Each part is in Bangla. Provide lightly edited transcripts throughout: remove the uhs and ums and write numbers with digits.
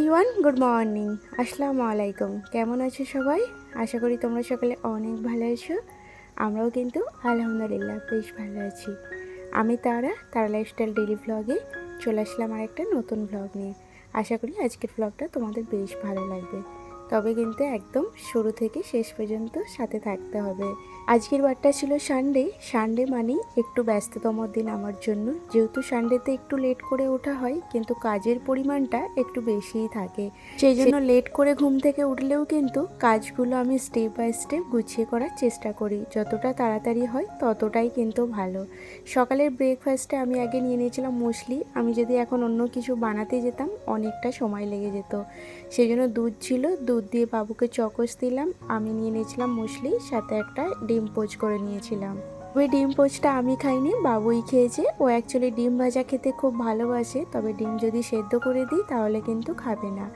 Everyone, good morning. আসসালামু আলাইকুম। কেমন আছো সবাই? আশা করি তোমরা সকলে অনেক ভালো আছো। আমরাও কিন্তু আলহামদুলিল্লাহ বেশ ভালো আছি। আমি তারা লাইফস্টাইল ডেইলি ভ্লগে চলে আসলাম আর একটা নতুন ভ্লগ নিয়ে। আশা করি আজকের ভ্লগটা তোমাদের বেশ ভালো লাগবে। তবে কিন্তু একদম শুরু থেকে শেষ পর্যন্ত সাথে থাকতে হবে। আজকের বারটা ছিল সানডে মানেই একটু ব্যস্ততম দিন আমার জন্য। যেহেতু সানডেতে একটু লেট করে ওঠা হয়, কিন্তু কাজের পরিমাণটা একটু বেশিই থাকে। সেই জন্য লেট করে ঘুম থেকে উঠলেও কিন্তু কাজগুলো আমি স্টেপ বাই স্টেপ গুছিয়ে করার চেষ্টা করি। যতটা তাড়াতাড়ি হয় ততটাই কিন্তু ভালো। সকালের ব্রেকফাস্টে আমি আগে নিয়ে নিয়েছিলাম মুসলি। আমি যদি এখন অন্য কিছু বানাতে যেতাম অনেকটা সময় লেগে যেত। সেই জন্য দুধ ছিল, দুধ দিয়ে বাবুকে চকোস দিলাম। আমি নিয়ে নিয়েছিলাম মুসলি, সাথে একটা ডিম পোচ করে নিয়েছিলাম। ওই ডিম পোচটা আমি খাইনি, বাবুই খেয়েছে। ও অ্যাকচুয়ালি ডিম ভাজা খেতে খুব ভালোবাসে, তবে ডিম যদি সেদ্ধ করে দিই তাহলে কিন্তু খাবে না।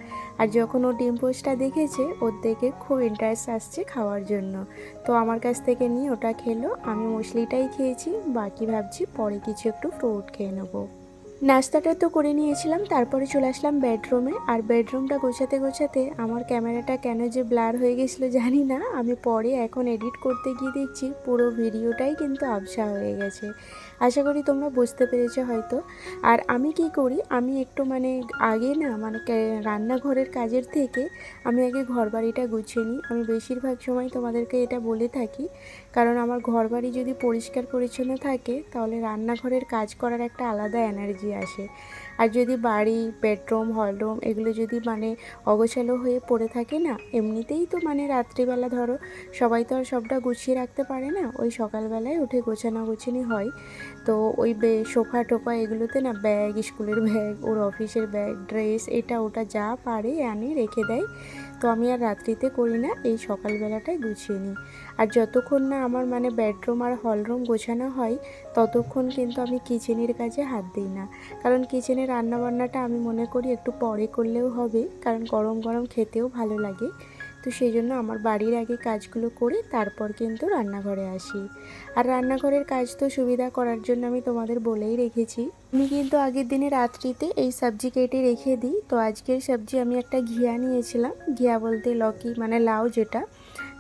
আর যখন ও ডিম পোচটা দেখেছে, ওর দেখে খুব ইন্টারেস্ট আসছে খাওয়ার জন্য, তো আমার কাছ থেকে নিয়ে ওটা খেলো। আমি মুসলিটাই খেয়েছি, বাকি ভাবছি পরে কিছু একটু ফ্রুট খেয়ে নেবো। নাস্তাটা তো করে নিয়েছিলাম, তারপরে চলে আসলাম বেডরুমে। আর বেডরুমটা গোছাতে গোছাতে আমার ক্যামেরাটা কেন যে ব্লার হয়ে গেছিলো জানি না। আমি পরে এখন এডিট করতে গিয়ে দেখছি পুরো ভিডিওটাই কিন্তু আবছা হয়ে গেছে। আশা করি তোমরা বুঝতে পেরেছো হয়তো। আর আমি কি করি, আমি একটু আগে না রান্নাঘরের কাজের থেকে আমি আগে ঘরবাড়িটা গুছিয়ে নিই। আমি বেশিরভাগ সময় তোমাদেরকে এটা বলে থাকি, কারণ আমার ঘরবাড়ি যদি পরিষ্কার পরিচ্ছন্ন থাকে তাহলে রান্নাঘরের কাজ করার একটা আলাদা এনার্জি আসে। আর যদি বাড়ি, বেডরুম, হলরুম এগুলো যদি অগোছালো হয়ে পড়ে থাকে না, এমনিতেই তো রাত্রিবেলা ধরো সবাই তো আর সবটা গুছিয়ে রাখতে পারে না, ওই সকালবেলায় উঠে গোছানো গোছানি হয়। তো ওই সোফা টোফা এগুলোতে না ব্যাগ, স্কুলের ব্যাগ, ওর অফিসের ব্যাগ, ড্রেস, এটা ওটা যা পারে আনে রেখে দেয়। তো আমি আর রাত্রিতে করি না, এই সকালবেলাটাই গুছিয়ে নিই। আর যতক্ষণ না আমার বেডরুম আর হলরুম গোছানো হয় ততক্ষণ কিন্তু আমি কিচেনের কাজে হাত দিই না। কারণ কিচেনের রান্নাবান্নাটা আমি মনে করি একটু পরে করলেও হবে, কারণ গরম গরম খেতেও ভালো লাগে। তো সেই জন্য আমার বাড়ির আগে কাজগুলো করে তারপর কিন্তু রান্নাঘরে আসি। আর রান্নাঘরের কাজ তো সুবিধা করার জন্য আমি তোমাদের বলেই রেখেছি, আমি কিন্তু আগের দিনে রাত্রিতে এই সবজি কেটে রেখে দিই। তো আজকের সবজি আমি একটা ঘিয়া নিয়েছিলাম, ঘিয়া বলতে লকি লাউ যেটা।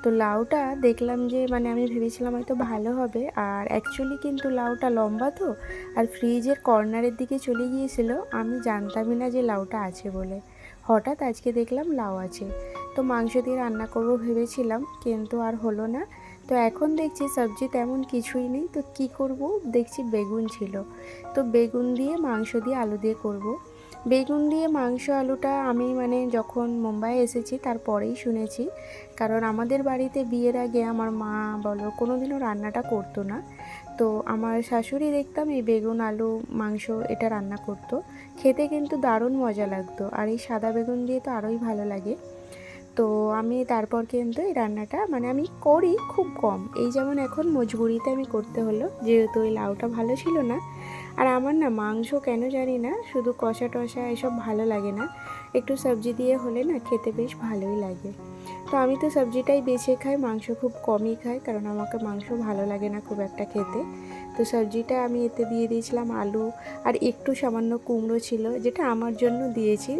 তো লাউটা দেখলাম যে আমি ভেবেছিলাম হয়তো ভালো হবে, আর অ্যাকচুয়ালি কিন্তু লাউটা লম্বা তো, আর ফ্রিজের কর্নারের দিকে চলে গিয়েছিল। আমি জানতামই না যে লাউটা আছে বলে, হঠাৎ আজকে দেখলাম লাউ আছে। তো মাংস দিয়ে রান্না করবো ভেবেছিলাম, কিন্তু আর হলো না। তো এখন দেখছি সবজি তেমন কিছুই নেই, তো কি করব, দেখছি বেগুন ছিল। তো বেগুন দিয়ে মাংস দিয়ে আলু দিয়ে করব। বেগুন দিয়ে মাংস আলুটা আমি যখন মুম্বাই এসেছি তারপরেই শুনেছি, কারণ আমাদের বাড়িতে বিয়ের আগে আমার মা বলো কোনোদিনও রান্নাটা করতো না। তো আমার শাশুড়ি দেখতাম এই বেগুন আলু মাংস এটা রান্না করতো, খেতে কিন্তু দারুণ মজা লাগতো। আর এই সাদা বেগুন দিয়ে তো আরোই ভালো লাগে। তো আমি তারপর কিন্তু এই রান্নাটা আমি করি খুব কম, এই যেমন এখন মজবুরিতে আমি করতে হলো, যেহেতু এই লাউটা ভালো ছিল না। আর আমার না মাংস কেন জানি না, শুধু কষা টষা এসব ভালো লাগে না, একটু সবজি দিয়ে হলে না খেতে বেশ ভালোই লাগে। তো আমি তো সবজিটাই বেছে খাই, মাংস খুব কমই খাই, কারণ আমাকে মাংস ভালো লাগে না খুব একটা খেতে। তো সবজিটা আমি এতে দিয়ে দিয়েছিলাম আলু, আর একটু সামান্য কুমড়ো ছিল যেটা আমার জন্য দিয়েছি।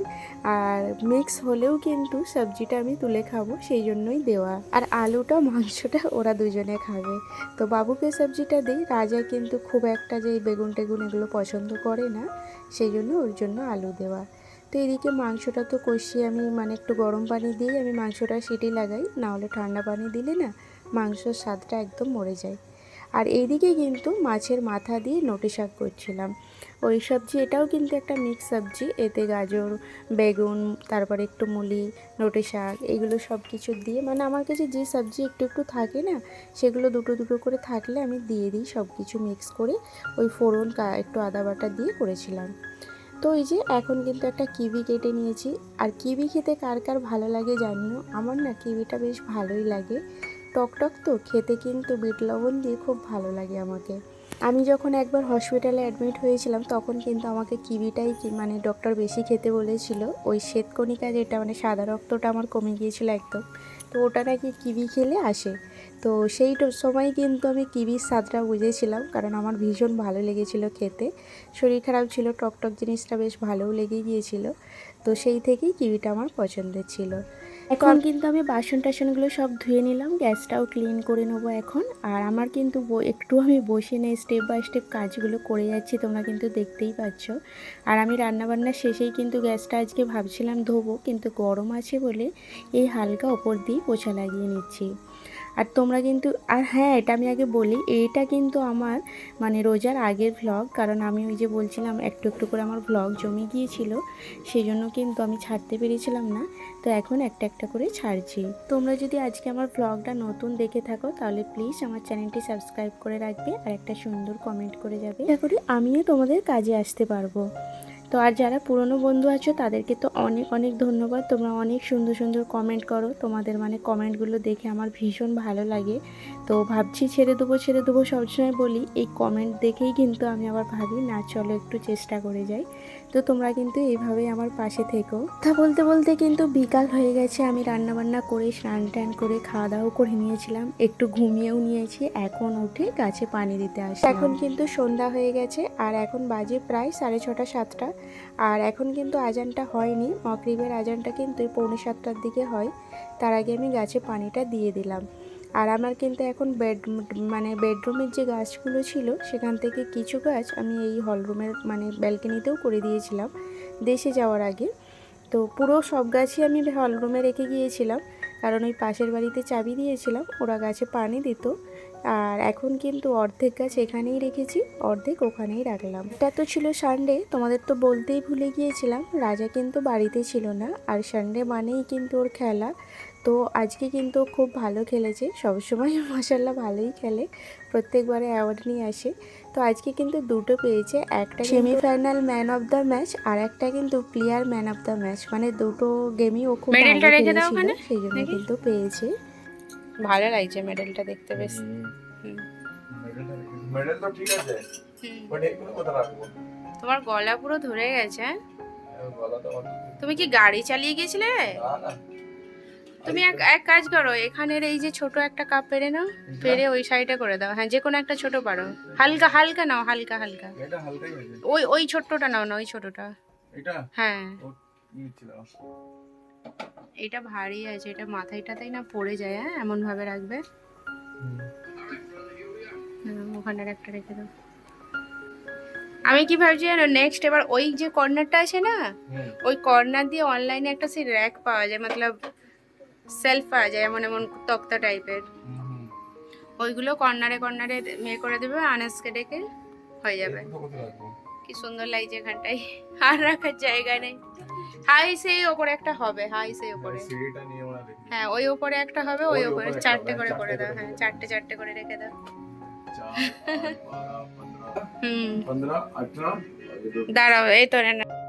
আর মিক্স হলেও কিন্তু সবজিটা আমি তুলে খাবো সেই জন্যই দেওয়া, আর আলুটা মাংসটা ওরা দুজনে খাবে। তো বাবুকে সবজিটা দিই, রাজা কিন্তু খুব একটা যে বেগুন টেগুন এগুলো পছন্দ করে না, সেই জন্য ওর জন্য আলু দেওয়া। তো এদিকে মাংসটা তো কষিয়ে আমি একটু গরম পানি দিয়ে আমি মাংসটা সিটি লাগাই, নাহলে ঠান্ডা পানি দিলে না মাংসর স্বাদটা একদম মরে যায়। আর এইদিকে কিন্তু মাছের মাথা দিয়ে নোটে শাক করছিলাম। ওই সবজি, এটাও কিন্তু একটা মিক্স সবজি, এতে গাজর, বেগুন, তারপরে একটু মুলি, নোটে শাক, এগুলো সব কিছু দিয়ে আমার কাছে যে সবজি একটু একটু থাকে না, সেগুলো দুটো দুটো করে থাকলে আমি দিয়ে দিই সব কিছু মিক্স করে। ওই ফোড়ন একটু আদা বাটা দিয়ে করেছিলাম। তো এই যে এখন কিন্তু একটা কিউই কেটে নিয়েছি। আর কিউই খেতে কার কার ভালো লাগে জানিও, আমার না কিউইটা বেশ ভালোই লাগে, টক টক তো খেতে, কিন্তু বিট লবণ দিয়ে খুব ভালো লাগে আমাকে। আমি যখন একবার হসপিটালে অ্যাডমিট হয়েছিলাম তখন কিন্তু আমাকে কিউইটাই মানে ডক্টর বেশি খেতে বলেছিল। ওই শ্বেতকণিকা যেটা মানে সাদা রক্তটা আমার কমে গিয়েছিল একদম, তো ওটা নাকি কিউই খেলে আসে। তো সেই সময় কিন্তু আমি কিউইর স্বাদটা বুঝেছিলাম, কারণ আমার ভীষণ ভালো লেগেছিল খেতে। শরীর খারাপ ছিল, টকটক জিনিসটা বেশ ভালোও লেগে গিয়েছিল, তো সেই থেকেই কিউইটা আমার পছন্দের ছিল। এখন কিন্তু আমি বাসন টাসনগুলো সব ধুয়ে নিলাম, গ্যাসটাও ক্লিন করে নেবো এখন। আর আমার কিন্তু একটু আমি বসে নেই, স্টেপ বাই স্টেপ কাজগুলো করে যাচ্ছি, তোমরা কিন্তু দেখতেই পাচ্ছ। আর আমি রান্নাবান্না শেষেই কিন্তু গ্যাসটা আজকে ভাবছিলাম ধোবো, কিন্তু গরম আছে বলে এই হালকা ওপর দিয়ে পোছা লাগিয়ে নিচ্ছি। আর তোমরা কিন্তু, আর হ্যাঁ, এটা আমি আগে বলি, এইটা কিন্তু আমার মানে রোজার আগের ভ্লগ, কারণ আমি ওই যে বলছিলাম একটু একটু করে আমার ভ্লগ জমে গিয়েছিল, সেই জন্য কিন্তু আমি ছাড়তে পেরেছিলাম না। তো এখন একটা একটা করে ছাড়ছি। তোমরা যদি আজকে আমার ভ্লগটা নতুন দেখে থাকো তাহলে প্লিজ আমার চ্যানেলটি সাবস্ক্রাইব করে রাখবে আর একটা সুন্দর কমেন্ট করে যাবে, আশা করি আমিও তোমাদের কাজে আসতে পারবো। তো আর যারা পুরনো বন্ধু আছো তাদেরকে তো অনেক অনেক ধন্যবাদ, তোমরা অনেক সুন্দর সুন্দর কমেন্ট করো, তোমাদের মানে কমেন্টগুলো দেখে আমার ভীষণ ভালো লাগে। তো ভাবছি ছেড়ে দেবো সবসময় বলি, এই কমেন্ট দেখেই কিন্তু আমি আবার ভাবি না চলো একটু চেষ্টা করে যাই। তো তোমরা কিন্তু এইভাবেই আমার পাশে থেকো। কথা বলতে বলতে কিন্তু বিকাল হয়ে গেছে, আমি রান্নাবান্না করে স্নান টান করে খাওয়া দাওয়া করে নিয়েছিলাম, একটু ঘুমিয়েও নিয়েছি, এখন উঠে গাছে পানি দিতে আসি। এখন কিন্তু সন্ধ্যা হয়ে গেছে আর এখন বাজে প্রায় 6:30 7টা। আর এখন কিন্তু আজানটা হয়নি, মাগরিবের আজানটা কিন্তু 6:45টার দিকে হয়। তার আগে আমি গাছে পানিটা দিয়ে দিলাম। আর আমার কিন্তু এখন বেডরুমের যে গাছগুলো ছিল সেখান থেকে কিছু গাছ আমি এই হলরুমের মানে ব্যালকনিতেও করে দিয়েছিলাম দেশে যাওয়ার আগে। তো পুরো সব গাছই আমি হলরুমে রেখে গিয়েছিলাম, কারণ ওই পাশের বাড়িতে চাবি দিয়েছিলাম, ওরা গাছে পানি দিত। আর এখন কিন্তু অর্ধেক গাছ এখানেই রেখেছি, অর্ধেক ওখানেই রাখলাম। এটা তো ছিল সানডে, তোমাদের তো বলতেই ভুলে গিয়েছিলাম, রাজা কিন্তু বাড়িতে ছিল না, আর সানডে মানেই কিন্তু ওর খেলা। তো আজকে কিন্তু খুব ভালো খেলেছে, সবসময় মাশাআল্লাহ ভালোই খেলে, প্রত্যেকবারে অ্যাওয়ার্ড নিয়ে আসে। তো আজকে কিন্তু দুটো পেয়েছে, একটা semifinal man of the match আর একটা কিন্তু player man of the match, মানে দুটো গেমই ও খুব ভালো খেলেছিল, সেই জন্য কিন্তু পেয়েছে। ভালো লাগছে মেডেলটা দেখতে বেশ। মেডেল তো ঠিক আছে, বাট এগুলো কোথা রাখবো? তোমার গলা পুরো ধরে গেছে। তুমি কি গাড়ি চালিয়ে গিয়েছিলে? না না, তুমি এক কাজ করো, এখানের এই যে ছোট একটা কাপ পেরে নাও, পেরে ওই সাইডে করে দাও। হ্যাঁ, যে কোনো একটা ছোট পারো, হালকা হালকা নাও, হালকা হালকা। এটা হালকাই আছে। ওই ওই ছোটটা নাও না, ওই ছোটটা। এটা? হ্যাঁ। এটা ভারী আছে, এটা মাথাটাতেই না পড়ে যায়। হ্যাঁ, এমন ভাবে রাখবে। ওখানের একটা রেখে দাও। আমি কি ভাবছি জানো, নেক্সট এবার ওই যে কর্নারটা আছে না, ওই কর্নার দিয়ে অনলাইনে একটা সেই র্যাক পাওয়া যায়, মতলব সেলফ পাওয়া যায়, এমন এমন তক্তা টাইপের, ওইগুলো কর্নারে কর্নারে মেয়ে করে দেবে, আনাজকে ডেকে হয়ে যাবে। কি সুন্দর লাগছে এখানটায়, আর রাখার জায়গা নেই। হাই সেই ওপরে একটা হবে, হাই সেই ওপরে, হ্যাঁ ওই ওপরে একটা হবে, ওই ওপরে চারটে করে করে দাও। হ্যাঁ, চারটে চারটে করে রেখে দাও। দাঁড়াও, এই তো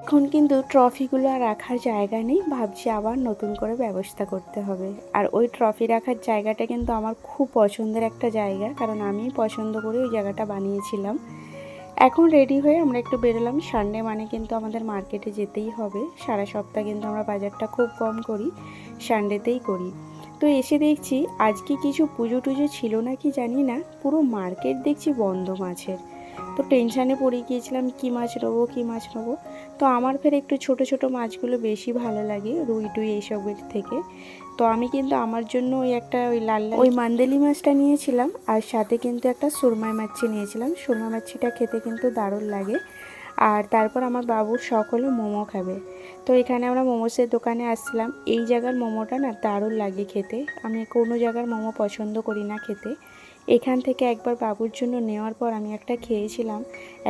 এখন কিন্তু ট্রফিগুলো আর রাখার জায়গা নেই, ভাবছি আবার নতুন করে ব্যবস্থা করতে হবে। আর ওই ট্রফি রাখার জায়গাটা কিন্তু আমার খুব পছন্দের একটা জায়গা, কারণ আমি পছন্দ করে ওই জায়গাটা বানিয়েছিলাম। এখন রেডি হয়ে আমরা একটু বেরোলাম, সানডে মানে কিন্তু আমাদের মার্কেটে যেতেই হবে, সারা সপ্তাহ কিন্তু আমরা বাজারটা খুব কম করি, সানডেতেই করি। তো এসে দেখছি আজকে কিছু পুজো টুজো ছিল না কি জানি না, পুরো মার্কেট দেখছি বন্ধ মাছের। তো টেনশানে পড়ে গিয়েছিলাম কী মাছ নেবো কী মাছ নেবো। তো আমার ফের একটু ছোট ছোট মাছগুলো বেশি ভালো লাগে রুই টুই এইসবের থেকে। তো আমি কিন্তু আমার জন্য ওই একটা ওই লাল ওই মান্দেলি মাছটা নিয়েছিলাম, আর সাথে কিন্তু একটা সুরমাই মাছি নিয়েছিলাম। সুরমাই মাছিটা খেতে কিন্তু দারুণ লাগে। আর তারপর আমার বাবুর শখ হলো মোমো খাবে, তো এখানে আমরা মোমোসের দোকানে আসছিলাম। এই জায়গার মোমোটা না দারুণ লাগে খেতে, আমি কোনো জায়গার মোমো পছন্দ করি না খেতে। এখান থেকে একবার বাবুর জন্য নেওয়ার পর আমি একটা খেয়েছিলাম,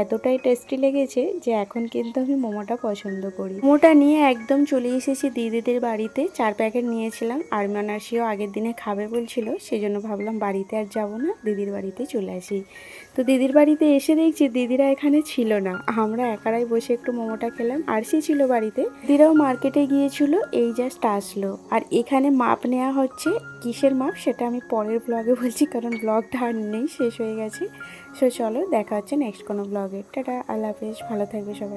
এতটাই টেস্টি লেগেছে যে এখন কিন্তু আমি মোমোটা পছন্দ করি। মোমোটা নিয়ে একদম চলে এসেছি দিদিদের বাড়িতে। 4 প্যাকেট নিয়েছিলাম। আর মানাসিও আগের দিনে খাবে বলছিল, সেজন্য ভাবলাম বাড়িতে আর যাব না, দিদির বাড়িতে চলে আসি। তো দিদির বাড়িতে এসে দেখছি দিদিরা এখানে ছিল না, আমরা একারাই বসে একটু মোমোটা খেলাম। আরসি ছিল বাড়িতে, দিদিরাও মার্কেটে গিয়েছিল, এই জাস্ট আসলো। আর এখানে মাপ নেওয়া হচ্ছে, কিসের মাপ সেটা আমি পরের ব্লগে বলছি, কারণ ব্লগটা আর নেই, শেষ হয়ে গেছে। সো চলো দেখা হচ্ছে নেক্সট কোনো ব্লগে। টাটা, আল্লাহ হাফেজ, ভালো থাকবে সবাই।